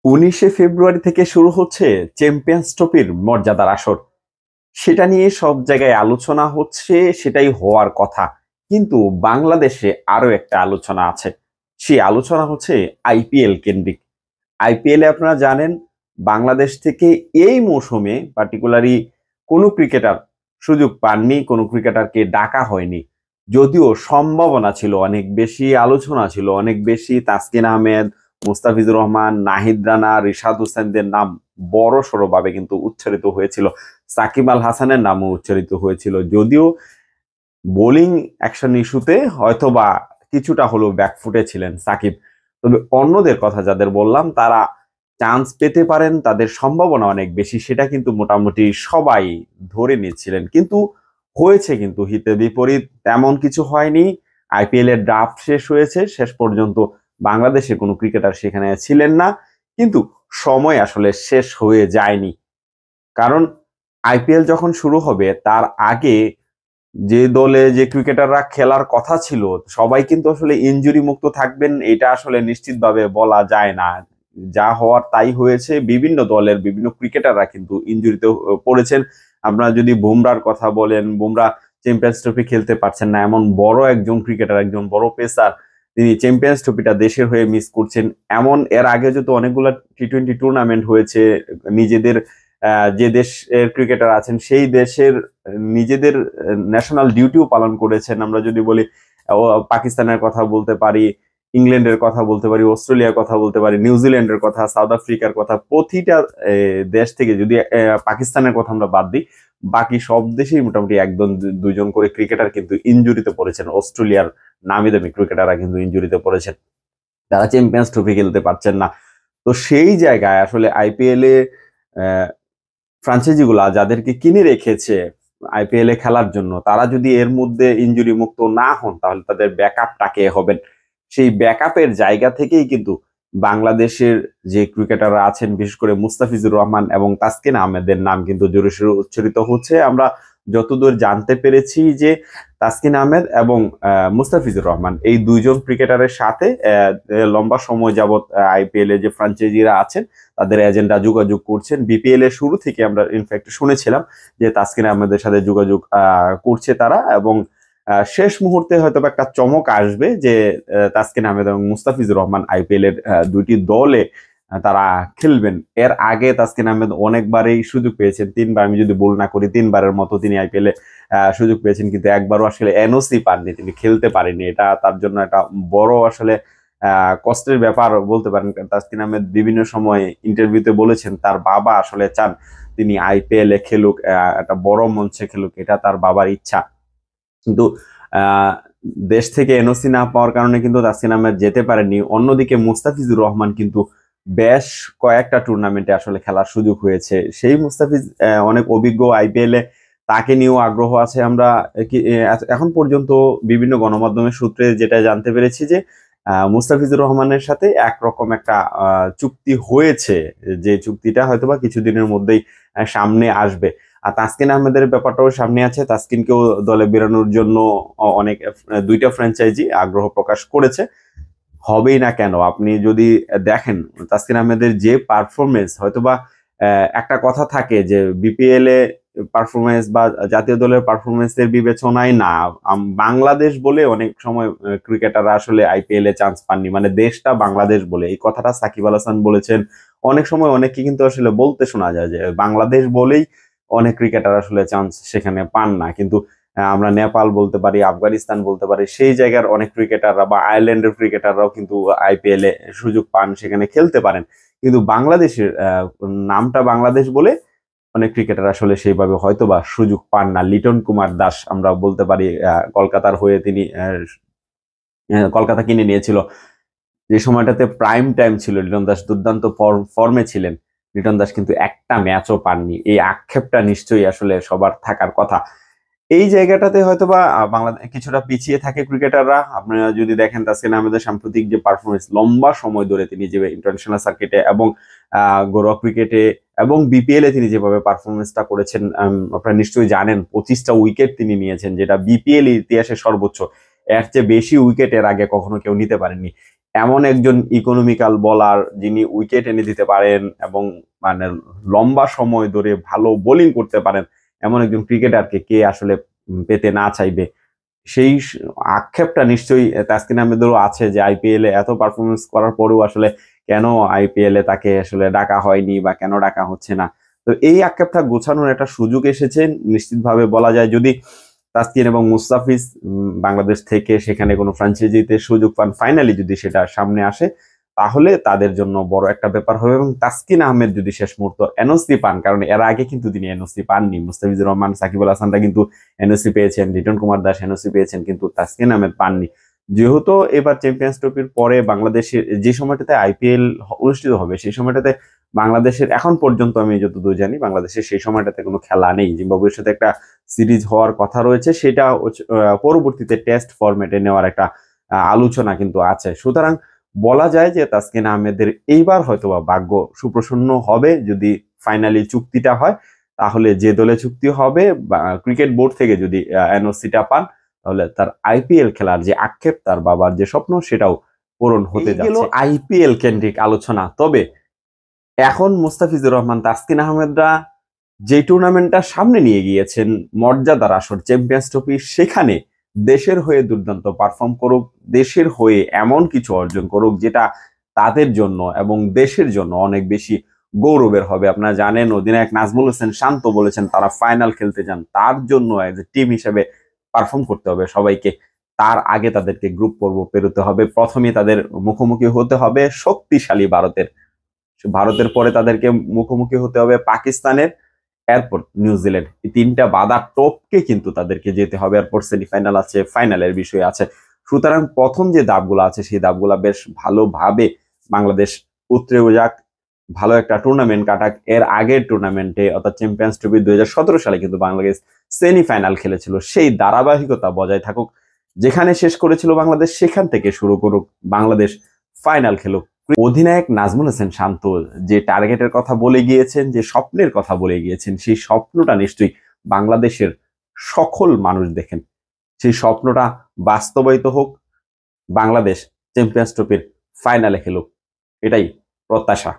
19শে ফেব্রুয়ারি থেকে শুরু হচ্ছে চ্যাম্পিয়ন্স ট্রফির মর্যাদার আসর। সেটা নিয়ে সব জায়গায় আলোচনা হচ্ছে, সেটাই হওয়ার কথা। কিন্তু বাংলাদেশে আরো একটা আলোচনা আছে। সেই আলোচনা হচ্ছে আইপিএল কেন্দ্রিক। আইপিএলে আপনারা জানেন, বাংলাদেশ থেকে এই মৌসুমে পার্টিকুলারলি কোনো ক্রিকেটার সুযোগ পাননি, কোনো ক্রিকেটারকে ডাকা হয়নি। যদিও সম্ভাবনা ছিল অনেক বেশি, আলোচনা ছিল অনেক বেশি। তাসকিন আহমেদ, মুস্তাফিজুর রহমান, নাহিদ রানা, রিশাদ হোসেনদের নাম বড় সড়ো ভাবে কিন্তু উচ্চারিত হয়েছিল। সাকিব আল হাসানের নামও উচ্চারিত হয়েছিল। যদিও বোলিং অ্যাকশন ইস্যুতে হয়তোবা কিছুটা হলেও ব্যাকফুটে ছিলেন সাকিব। তবে অন্যদের কথা যাদের বললাম, তারা চান্স পেতে পারেন, তাদের সম্ভাবনা অনেক বেশি, সেটা কিন্তু মোটামুটি সবাই ধরে নিচ্ছিলেন। কিন্তু হয়েছে কিন্তু হিতে বিপরীত, তেমন কিছু হয়নি। আইপিএল এর ড্রাফট শেষ হয়েছে, শেষ পর্যন্ত বাংলাদেশের কোনো ক্রিকেটার সেখানে ছিলেন না। কিন্তু সময় আসলে শেষ হয়ে যায়নি, কারণ আইপিএল যখন শুরু হবে তার আগে যে দলে যে ক্রিকেটাররা খেলার কথা ছিল, সবাই কিন্তু আসলে ইনজুরি মুক্ত থাকবেন এটা আসলে নিশ্চিতভাবে বলা যায় না। যা হওয়ার তাই হয়েছে। বিভিন্ন দলের বিভিন্ন ক্রিকেটাররা কিন্তু ইনজুরিতে পড়েছেন। আপনারা যদি বুমরার কথা বলেন, বুমরা চ্যাম্পিয়ন্স ট্রফি খেলতে পারছেন না, এমন বড় একজন ক্রিকেটার, একজন বড় পেসার, তিনি চ্যাম্পিয়ন্স ট্রফিটা দেশের হয়ে মিস করছেন। এমন এর আগে যত অনেকগুলো টি-20 টুর্নামেন্ট হয়েছে, নিজেদের যে দেশের ক্রিকেটার আছেন সেই দেশের নিজেদের ন্যাশনাল ডিউটিও পালন করেছেন। আমরা যদি বলি, পাকিস্তানের কথা বলতে পারি, ইংল্যান্ডের কথা বলতে পারি, অস্ট্রেলিয়ার কথা বলতে পারি, নিউজিল্যান্ডের কথা, সাউথ আফ্রিকার কথা। প্রতিটা দেশ থেকে, যদি পাকিস্তানের কথা আমরা বাদ দিই, বাকি সব দেশেই মোটামুটি একজন দুইজন করে ক্রিকেটার কিন্তু ইনজুরিতে পড়েছেন। অস্ট্রেলিয়ার নামি দামি ক্রিকেটাররা কিন্তু ইনজুরিতে পড়েছেন, তারা চ্যাম্পিয়ন্স ট্রফি খেলতে পারছেন না। তো সেই জায়গায় আসলে আইপিএল এ ফ্রাঞ্চাইজিগুলা যাদেরকে কিনে রেখেছে আইপিএল এ খেলার জন্য, তারা যদি এর মধ্যে ইনজুরি মুক্ত না হন, তাহলে তাদের ব্যাকআপটা কে হবেন? সেই ব্যাকআপের জায়গা থেকেই কিন্তু বাংলাদেশের যে ক্রিকেটাররা আছেন, বিশেষ করে মুস্তাফিজুর রহমান এবং তাসকিন আহমেদের নাম কিন্তু জোরে সোরে উচ্চারিত হচ্ছে। আমরা যতদূর জানতে পেরেছি যে তাসকিন আহমেদ এবং মুস্তাফিজুর রহমান এই দুইজন ক্রিকেটারের সাথে লম্বা সময় যাবৎ আইপিএল এ যে ফ্রাঞ্চাইজিরা আছেন তাদের এজেন্টরা যোগাযোগ করছেন। বিপিএল এর শুরু থেকে আমরা ইনফ্যাক্ট শুনেছিলাম যে তাসকিন আহমেদের সাথে যোগাযোগ করছে তারা, এবং শেষ মুহূর্তে হয়তো একটা চমক আসবে যে তাসকিন আহমেদ এবং মুস্তাফিজুর রহমান আইপিএল এর দুইটি দলে তারা খেলবেন। এর আগে তাসকিন আহমেদ অনেকবারই সুযোগ পেয়েছেন, তিনবার, আমি যদি ভুল না করি তিনবারের মতো তিনি আইপিএল এ সুযোগ পেয়েছেন, কিন্তু একবারও আসলে এনওসি পাননি, তিনি খেলতে পারেননি। এটা তার জন্য একটা বড় আসলে কষ্টের ব্যাপার বলতে পারেন। তাসকিন আহমেদ বিভিন্ন সময় ইন্টারভিউতে বলেছেন তার বাবা আসলে চান তিনি আইপিএল এ খেলুক, একটা বড় মঞ্চে খেলুক, এটা তার বাবার ইচ্ছা। কিন্তু দেশ থেকে এনওসি না পাওয়ার কারণে কিন্তু তাসকিন আহমেদ যেতে পারেননি। অন্যদিকে মুস্তাফিজুর রহমান কিন্তু বেশ কয়েকটা টুর্নামেন্টে আসলে খেলার সুযোগ হয়েছে। সেই মুস্তাফিজ অনেক অভিজ্ঞ আইপিএল এ, তাকে নিয়েও আগ্রহ আছে। আমরা এখন পর্যন্ত বিভিন্ন গণমাধ্যমের সূত্রে যেটা জানতে পেরেছি যে মুস্তাফিজুর রহমানের সাথে একরকম একটা চুক্তি হয়েছে, যে চুক্তিটা হয়তোবা কিছুদিনের মধ্যেই সামনে আসবে। আর তাসকিন আহমেদের ব্যাপারটাও সামনে আছে। তাসকিনকেও দলে বেরানোর জন্য অনেক দুইটা ফ্র্যাঞ্চাইজি আগ্রহ প্রকাশ করেছে। হবেই না কেন? আপনি যদি দেখেন তাসকিন আহমেদের যে পারফরমেন্স, হয়তোবা একটা কথা থাকে যে বিপিএল এ পারফরমেন্স বা জাতীয় দলের পারফরমেন্সের বিবেচনায় না, বাংলাদেশ বলে অনেক সময় ক্রিকেটাররা আসলে আইপিএল এ চান্স পাননি, মানে দেশটা বাংলাদেশ বলে। এই কথাটা সাকিব আল হাসান বলেছেন। অনেক সময় অনেকে কিন্তু আসলে বলতে শোনা যায় যে বাংলাদেশ বলেই অনেক ক্রিকেটার আসলে চান্স সেখানে পান না। কিন্তু আমরা নেপাল বলতে পারি, আফগানিস্তান বলতে পারি, সেই জায়গার অনেক ক্রিকেটাররা বা আয়ারল্যান্ডের ক্রিকেটাররাও কিন্তু আইপিএল এ সুযোগ পান, সেখানে খেলতে পারেন। কিন্তু বাংলাদেশের নামটা বাংলাদেশ বলে অনেক ক্রিকেটার আসলে সেইভাবে হয়তোবা সুযোগ পান না। লিটন কুমার দাস আমরা বলতে পারি, কলকাতার হয়ে তিনি কলকাতা কিনে নিয়েছিল। যে সময়টাতে প্রাইম টাইম ছিল, লিটন দাস দুর্দান্ত ফর্মে ছিলেন। লিটন দাস কিন্তু একটা ম্যাচও পাননি। এই আক্ষেপটা নিশ্চয়ই আসলে সবার থাকার কথা। এই জায়গাটাতে হয়তোবা বাংলাদেশ কিছুটা পিছিয়ে থাকে ক্রিকেটাররা। আপনারা যদি দেখেন তাসকিন আহমেদের সাম্প্রতিক যে পারফরমেন্স, লম্বা সময় ধরে তিনি যে ইন্টারন্যাশনাল সার্কিটে এবং ঘরোয়া ক্রিকেটে এবং বিপিএল এ তিনি যেভাবে পারফরমেন্সটা করেছেন, আপনারা নিশ্চয়ই জানেন 25টা উইকেট তিনি নিয়েছেন, যেটা বিপিএল ইতিহাসে সর্বোচ্চ। এর চেয়ে বেশি উইকেট এর আগে কখনো কেউ নিতে পারেননি। এমন একজন ইকোনমিক্যাল বোলার যিনি উইকেট এনে দিতে পারেন এবং মানে লম্বা সময় ধরে ভালো বোলিং করতে পারেন, এমন একজন ক্রিকেটারকে কে আসলে পেতে না চাইবে। সেই আক্ষেপটা নিশ্চয়ই তাসকিন আহমেদেরও আছে যে আইপিএল এ এত পারফরমেন্স করার পরেও আসলে কেন আইপিএল এ তাকে আসলে ডাকা হয়নি বা কেন ডাকা হচ্ছে না। তো এই আক্ষেপটা গোছানোর একটা সুযোগ এসেছে নিশ্চিতভাবে বলা যায়। যদি তাসকিন এবং মুস্তাফিজ বাংলাদেশ থেকে সেখানে কোনো ফ্র্যাঞ্চাইজিতে সুযোগ পান, ফাইনালি যদি সেটা সামনে আসে, তাহলে তাদের জন্য বড় একটা ব্যাপার হবে। এবং তাসকিন আহমেদ যদি শেষ মুহূর্ত এনওসি পান, কারণ এর আগে কিন্তু তিনি এনওসি পাননি, মুস্তাফিজুর রহমান, সাকিব আল হাসানরা কিন্তু এনওসি পেয়েছেন, লিটন কুমার দাস এনওসি পেয়েছেন, কিন্তু তাসকিন আহমেদ পাননি। যেহেতু এবার চ্যাম্পিয়ন্স ট্রফির পরে বাংলাদেশের যে সময়টাতে আইপিএল অনুষ্ঠিত হবে, সেই সময়টাতে বাংলাদেশের এখন পর্যন্ত আমি যতদূর জানি বাংলাদেশের সেই সময়টাতে কোনো খেলা নেই। জিম্বাবুয়ের সাথে একটা সিরিজ হওয়ার কথা রয়েছে, সেটা পরবর্তীতে টেস্ট ফরম্যাটে নেওয়ার একটা আলোচনা কিন্তু আছে। সুতরাং বলা যায় যে তাসকিন আহমেদের এইবার হয়তোবা ভাগ্য সুপ্রসন্ন হবে যদি ফাইনালি চুক্তিটা হয়। তাহলে যে দলে চুক্তি হবে, ক্রিকেট বোর্ড থেকে যদি এনওসিটা পান, তাহলে তার আইপিএল খেলার যে আক্ষেপ, তার বাবার যে স্বপ্ন, সেটাও পূরণ হতে যাচ্ছে। আইপিএল কেন্দ্রিক আলোচনা। তবে এখন মুস্তাফিজুর রহমান, তাসকিন আহমেদরা যে টুর্নামেন্টটা সামনে নিয়ে গিয়েছেন, মর্যাদার আসর চ্যাম্পিয়ন্স ট্রফি, সেখানে দেশের হয়ে দুর্দান্ত পারফর্ম করুক, দেশের হয়ে এমন কিছু অর্জন করুক যেটা তাদের জন্য এবং দেশের জন্য অনেক বেশি গৌরবের হবে। আপনারা জানেন অধিনায়ক নাজমুল হোসেন শান্ত বলেছেন তারা ফাইনাল খেলতে যান, তার জন্য এজ এ টিম হিসেবে পারফর্ম করতে হবে সবাইকে। তার আগে তাদেরকে গ্রুপ পর্ব পেরোতে হবে, প্রথমে তাদের মুখোমুখি হতে হবে শক্তিশালী ভারতের পরে তাদেরকে মুখোমুখি হতে হবে পাকিস্তানের, এরপর নিউজিল্যান্ড। এই তিনটা বাধা টপকে কিন্তু তাদেরকে যেতে হবে। এরপর সেমিফাইনাল আছে, ফাইনালের বিষয় আছে। সুতরাং প্রথম যে ধাপগুলো আছে সেই ধাপগুলা বেশ ভালোভাবে বাংলাদেশ উতরেও যাক, ভালো একটা টুর্নামেন্ট কাটাক। এর আগের টুর্নামেন্টে অর্থাৎ চ্যাম্পিয়ন্স ট্রফি 2017 সালে কিন্তু বাংলাদেশ সেমিফাইনাল খেলেছিল, সেই ধারাবাহিকতা বজায় থাকুক। যেখানে শেষ করেছিল বাংলাদেশ সেখান থেকে শুরু করুক, বাংলাদেশ ফাইনাল খেলুক। অধিনায়ক নাজমুল হোসেন শান্ত যে টার্গেটের কথা বলে গিয়েছেন, যে স্বপ্নের কথা বলে গিয়েছেন, সেই স্বপ্নটা নিশ্চয়ই বাংলাদেশের সকল মানুষ দেখেন। সেই স্বপ্নটা বাস্তবায়িত হোক, বাংলাদেশ চ্যাম্পিয়ন্স ট্রফির ফাইনালে খেলুক, এটাই প্রত্যাশা।